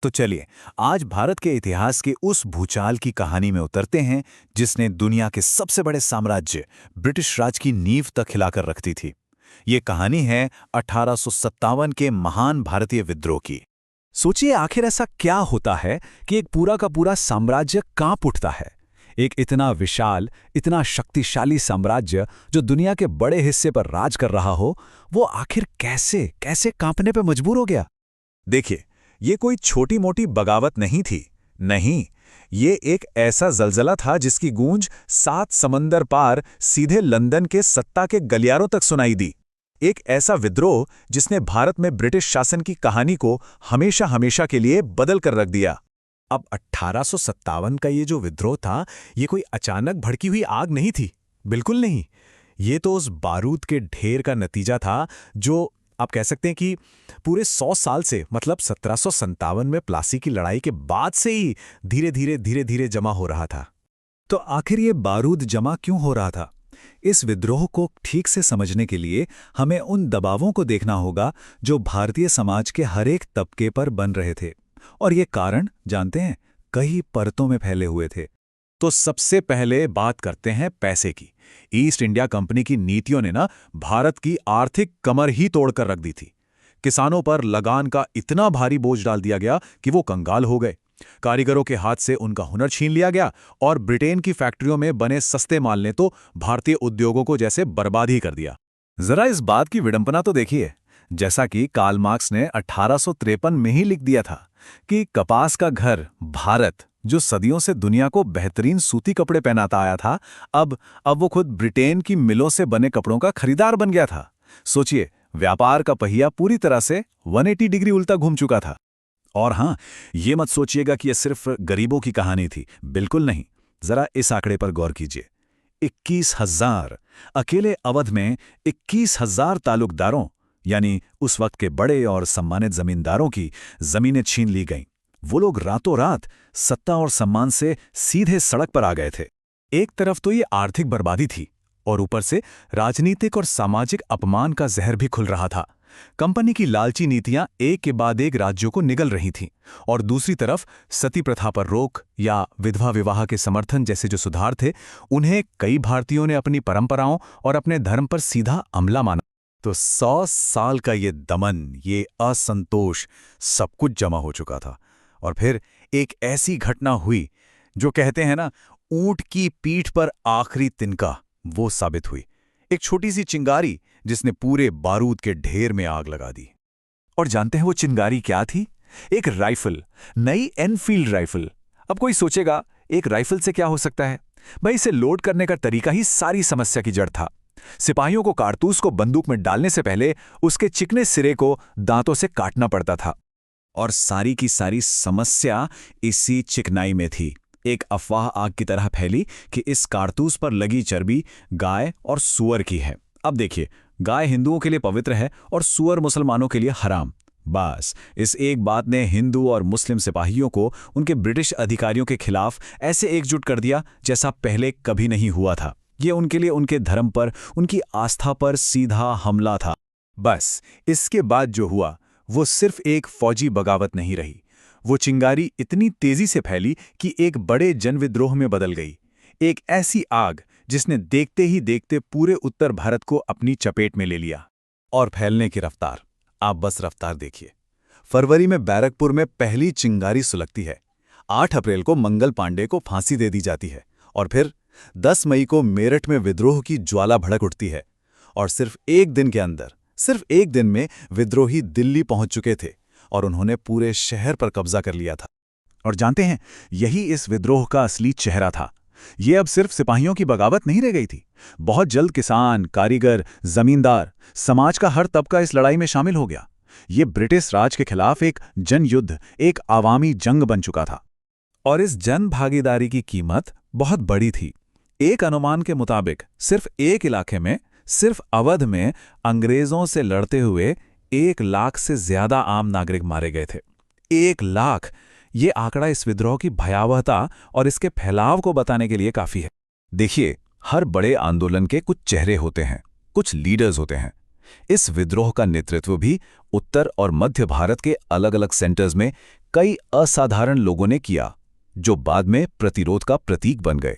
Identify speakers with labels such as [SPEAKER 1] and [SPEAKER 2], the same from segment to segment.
[SPEAKER 1] तो चलिए आज भारत के इतिहास के उस भूचाल की कहानी में उतरते हैं जिसने दुनिया के सबसे बड़े साम्राज्य ब्रिटिश राज की नींव तक हिलाकर रखती थी। ये कहानी है 1857 के महान भारतीय विद्रोह की।
[SPEAKER 2] सोचिए आखिर ऐसा क्या होता है कि एक पूरा का पूरा साम्राज्य कांप उठता है। एक इतना विशाल, इतना शक्तिशाली साम्राज्य जो दुनिया के बड़े हिस्से पर राज कर रहा हो, वो आखिर कैसे कैसे कांपने पर मजबूर हो गया।
[SPEAKER 1] देखिए, ये कोई छोटी मोटी बगावत नहीं थी। नहीं, ये एक ऐसा जलजला था जिसकी गूंज 7 समंदर पार सीधे लंदन के सत्ता के गलियारों तक सुनाई दी। एक ऐसा विद्रोह जिसने भारत में ब्रिटिश शासन की कहानी को हमेशा हमेशा के लिए बदल कर रख दिया।
[SPEAKER 2] अब 1857 का ये जो विद्रोह था, ये कोई अचानक भड़की हुई आग नहीं थी, बिल्कुल नहीं। ये तो उस बारूद के ढेर का नतीजा था जो आप कह सकते हैं कि पूरे 100 साल से, मतलब 1757 में प्लासी की लड़ाई के बाद से ही धीरे धीरे जमा हो रहा था। तो आखिर ये बारूद जमा क्यों हो रहा था? इस विद्रोह को ठीक से समझने के लिए हमें उन दबावों को देखना होगा जो भारतीय समाज के हर एक तबके पर बन रहे थे। और ये कारण जानते हैं, कई परतों में फैले हुए थे।
[SPEAKER 1] तो सबसे पहले बात करते हैं पैसे की। ईस्ट इंडिया कंपनी की नीतियों ने भारत की आर्थिक कमर ही तोड़कर रख दी थी। किसानों पर लगान का इतना भारी बोझ डाल दिया गया कि वो कंगाल हो गए। कारीगरों के हाथ से उनका हुनर छीन लिया गया और ब्रिटेन की फैक्ट्रियों में बने सस्ते माल ने तो भारतीय उद्योगों को जैसे बर्बाद ही कर दिया।
[SPEAKER 2] जरा इस बात की विडंबना तो देखिए। जैसा कि कार्ल मार्क्स ने 1853 में ही लिख दिया था कि कपास का घर भारत, जो सदियों से दुनिया को बेहतरीन सूती कपड़े पहनाता आया था, अब वो खुद ब्रिटेन की मिलों से बने कपड़ों का खरीदार बन गया था। सोचिए, व्यापार का पहिया पूरी तरह से 180 डिग्री उल्टा घूम चुका था। और हां, ये मत सोचिएगा कि यह सिर्फ गरीबों की कहानी थी, बिल्कुल नहीं। जरा इस आंकड़े पर गौर कीजिए। 21,000, अकेले अवध में 21,000 ताल्लुकदारों, यानी उस वक्त के बड़े और सम्मानित जमींदारों की जमीनें छीन ली गईं। वो लोग रातों रात सत्ता और सम्मान से सीधे सड़क पर आ गए थे। एक तरफ तो ये आर्थिक बर्बादी थी और ऊपर से राजनीतिक और सामाजिक अपमान का जहर भी खुल रहा था। कंपनी की लालची नीतियां एक के बाद एक राज्यों को निगल रही थीं और दूसरी तरफ सती प्रथा पर रोक या विधवा विवाह के समर्थन जैसे जो सुधार थे, उन्हें कई भारतीयों ने अपनी परंपराओं और अपने धर्म पर सीधा हमला माना। तो 100 साल का ये दमन, ये असंतोष, सब कुछ जमा हो चुका था। और फिर एक ऐसी घटना हुई जो कहते हैं ना, ऊंट की पीठ पर आखिरी तिनका, वो साबित हुई। एक छोटी सी चिंगारी जिसने पूरे बारूद के ढेर में आग लगा दी। और जानते हैं वो चिंगारी क्या थी? एक राइफल, नई एनफील्ड राइफल। अब कोई सोचेगा, एक राइफल से क्या हो सकता है? भाई, इसे लोड करने का तरीका ही सारी समस्या की जड़ था। सिपाहियों को कारतूस को बंदूक में डालने से पहले उसके चिकने सिरे को दांतों से काटना पड़ता था। और सारी की सारी समस्या इसी चिकनाई में थी। एक अफवाह आग की तरह फैली कि इस कारतूस पर लगी चर्बी गाय और सूअर की है। अब देखिए, गाय हिंदुओं के लिए पवित्र है और सूअर मुसलमानों के लिए हराम। बस इस एक बात ने हिंदू और मुस्लिम सिपाहियों को उनके ब्रिटिश अधिकारियों के खिलाफ ऐसे एकजुट कर दिया जैसा पहले कभी नहीं हुआ था। ये उनके लिए उनके धर्म पर, उनकी आस्था पर सीधा हमला था। बस इसके बाद जो हुआ वो सिर्फ एक फौजी बगावत नहीं रही। वो चिंगारी इतनी तेजी से फैली कि एक बड़े जनविद्रोह में बदल गई। एक ऐसी आग जिसने देखते ही देखते पूरे उत्तर भारत को अपनी चपेट में ले लिया। और फैलने की रफ्तार, आप बस रफ्तार देखिए। फरवरी में बैरकपुर में पहली चिंगारी सुलगती है। 8 अप्रैल को मंगल पांडे को फांसी दे दी जाती है। और फिर 10 मई को मेरठ में विद्रोह की ज्वाला भड़क उठती है। और सिर्फ एक दिन के अंदर, सिर्फ एक दिन में विद्रोही दिल्ली पहुंच चुके थे और उन्होंने पूरे शहर पर कब्जा कर लिया था। और जानते हैं, यही इस विद्रोह का असली चेहरा था। ये अब सिर्फ सिपाहियों की बगावत नहीं रह गई थी। बहुत जल्द किसान, कारीगर, जमींदार, समाज का हर तबका इस लड़ाई में शामिल हो गया। ये ब्रिटिश राज के खिलाफ एक जनयुद्ध, एक आवामी जंग बन चुका था। और इस जन भागीदारी की कीमत बहुत बड़ी थी। एक अनुमान के मुताबिक सिर्फ एक इलाके में, सिर्फ अवध में अंग्रेजों से लड़ते हुए 1 लाख से ज्यादा आम नागरिक मारे गए थे। 1 लाख! ये आंकड़ा इस विद्रोह की भयावहता और इसके फैलाव को बताने के लिए काफी है। देखिए, हर बड़े आंदोलन के कुछ चेहरे होते हैं, कुछ लीडर्स होते हैं। इस विद्रोह का नेतृत्व भी उत्तर और मध्य भारत के अलग अलग सेंटर्स में कई असाधारण लोगों ने किया, जो बाद में प्रतिरोध का प्रतीक बन गए।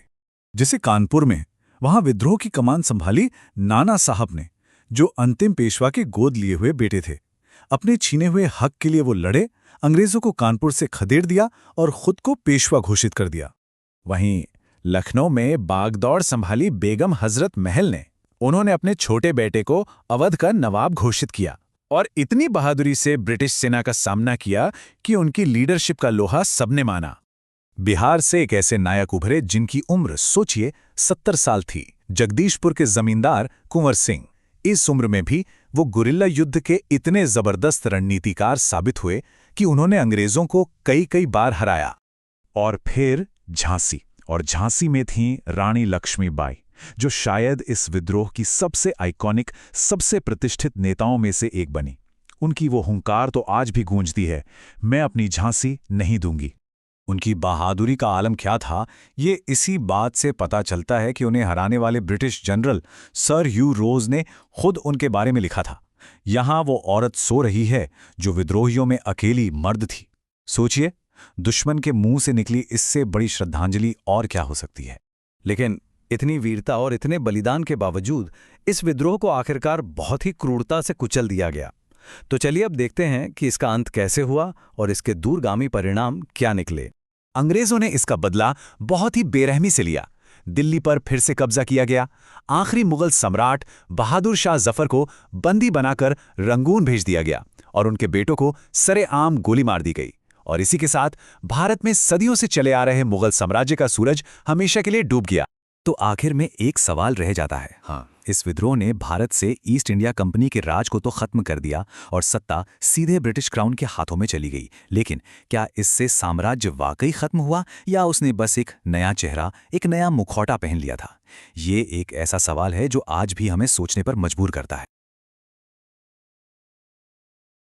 [SPEAKER 2] जैसे कानपुर में, वहां विद्रोह की कमान संभाली नाना साहब ने, जो अंतिम पेशवा के गोद लिए हुए बेटे थे। अपने छीने हुए हक के लिए वो लड़े, अंग्रेजों को कानपुर से खदेड़ दिया और खुद को पेशवा घोषित कर दिया। वहीं लखनऊ में बागदौड़ संभाली बेगम हजरत महल ने, उन्होंने अपने छोटे बेटे को अवध का नवाब घोषित किया और इतनी बहादुरी से ब्रिटिश सेना का सामना किया कि उनकी लीडरशिप का लोहा सबने माना। बिहार से एक ऐसे नायक उभरे जिनकी उम्र सोचिए 70 साल थी, जगदीशपुर के जमींदार कुंवर सिंह। इस उम्र में भी वो गुरिल्ला युद्ध के इतने जबरदस्त रणनीतिकार साबित हुए कि उन्होंने अंग्रेजों को कई बार हराया। और फिर झांसी, और झांसी में थीं रानी लक्ष्मीबाई, जो शायद इस विद्रोह की सबसे आइकॉनिक, सबसे प्रतिष्ठित नेताओं में से एक बनी। उनकी वो हुंकार तो आज भी गूंजती है, मैं अपनी झांसी नहीं दूंगी। उनकी बहादुरी का आलम क्या था, ये इसी बात से पता चलता है कि उन्हें हराने वाले ब्रिटिश जनरल सर ह्यू रोज ने खुद उनके बारे में लिखा था, यहां वो औरत सो रही है जो विद्रोहियों में अकेली मर्द थी। सोचिए, दुश्मन के मुंह से निकली इससे बड़ी श्रद्धांजलि और क्या हो सकती है। लेकिन इतनी वीरता और इतने बलिदान के बावजूद इस विद्रोह को आखिरकार बहुत ही क्रूरता से कुचल दिया गया। तो चलिए अब देखते हैं कि इसका अंत कैसे हुआ और इसके दूरगामी परिणाम क्या निकले। अंग्रेजों ने इसका बदला बहुत ही बेरहमी से लिया। दिल्ली पर फिर से कब्जा किया गया। आखिरी मुगल सम्राट बहादुर शाह जफर को बंदी बनाकर रंगून भेज दिया गया और उनके बेटों को सरेआम गोली मार दी गई। और इसी के साथ भारत में सदियों से चले आ रहे मुगल साम्राज्य का सूरज हमेशा के लिए डूब गया। तो आखिर में एक सवाल रह जाता है, इस विद्रोह ने भारत से ईस्ट इंडिया कंपनी के राज को तो खत्म कर दिया और सत्ता सीधे ब्रिटिश क्राउन के हाथों में चली गई, लेकिन क्या इससे साम्राज्य वाकई खत्म हुआ या उसने बस एक नया चेहरा, एक नया मुखौटा पहन लिया था? ये एक ऐसा सवाल है जो आज भी हमें सोचने पर मजबूर करता है।